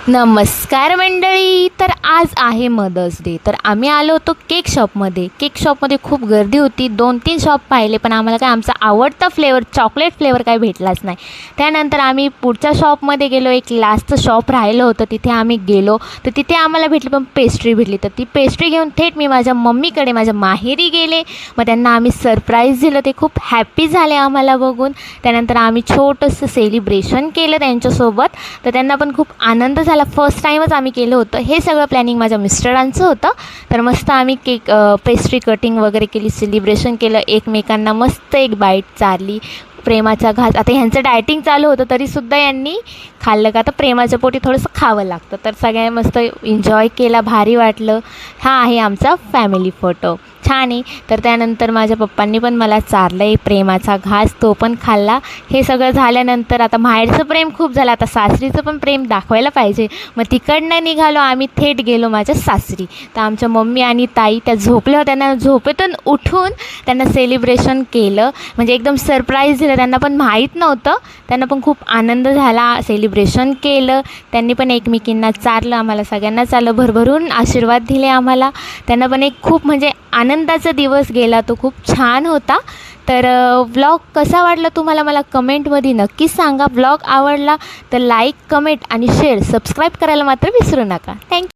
नमस्कार मंडळी. तर आज आहे मदर्स डे. तर आम्ही आलो होतो केक शॉपमध्ये खूप गर्दी होती. 2-3 शॉप पाहिले, पण आम्हाला काय आमचा आवडता फ्लेवर चॉकलेट फ्लेवर काय भेटलाच नाही. त्यानंतर आम्ही पुढच्या शॉपमध्ये गेलो. एक लास्टचं शॉप राहिलं होतं, तिथे आम्ही गेलो. तर तिथे आम्हाला भेटली पण पेस्ट्री भेटली. तर ती पेस्ट्री घेऊन थेट मी माझ्या मम्मीकडे माझ्या माहेरी गेले. मग त्यांना आम्ही सरप्राईज दिलं. ते खूप हॅप्पी झाले आम्हाला बघून. त्यानंतर आम्ही छोटंसं सेलिब्रेशन केलं त्यांच्यासोबत. तर त्यांना पण खूप आनंद झाला. फर्स्ट टाईमच आम्ही केलं होतं. हे सगळं प्लॅनिंग माझ्या मिस्टरांचं होतं. तर मस्त आम्ही केक पेस्ट्री कटिंग वगैरे केली, सेलिब्रेशन केलं. एकमेकांना मस्त एक बाईट चारली. प्रेमाचा घास. आता ह्यांचं डायटिंग चालू होतं तरीसुद्धा यांनी खाल्लं का तर प्रेमाच्या पोटी थोडंसं खावं लागतं. तर सगळ्यांनी मस्त एन्जॉय केला, भारी वाटलं. हा आहे आमचा फॅमिली फोटो, छान आहे. तर त्यानंतर माझ्या पप्पांनी पण मला चारलं आहे प्रेमाचा घास, तो पण खाल्ला. हे सगळं झाल्यानंतर आता माहेरचं प्रेम खूप झालं, आता सासरीचं पण प्रेम दाखवायला पाहिजे. मग तिकडनं निघालो आम्ही, थेट गेलो माझ्या सासरी. तर आमच्या मम्मी आणि ताई त्या झोपल्या होत्या. त्यांना झोपेतून उठून त्यांना सेलिब्रेशन केलं, म्हणजे एकदम सरप्राईज दिलं. त्यांना पण माहीत नव्हतं. त्यांना पण खूप आनंद झाला. सेलिब्रेशन केलं त्यांनी पण, एकमेकींना चारलं. आम्हाला सगळ्यांना चारलं, भरभरून आशीर्वाद दिले आम्हाला. त्यांना पण एक खूप म्हणजे आनंदाचा दिवस गेला, तो खूप छान होता. तर व्लॉग कसा वाटला तुम्हाला मला कमेंटमध्ये नक्कीच सांगा. व्लॉग आवडला तर लाईक, कमेंट आणि शेअर, सबस्क्राईब करायला मात्र विसरू नका. थँक्यू.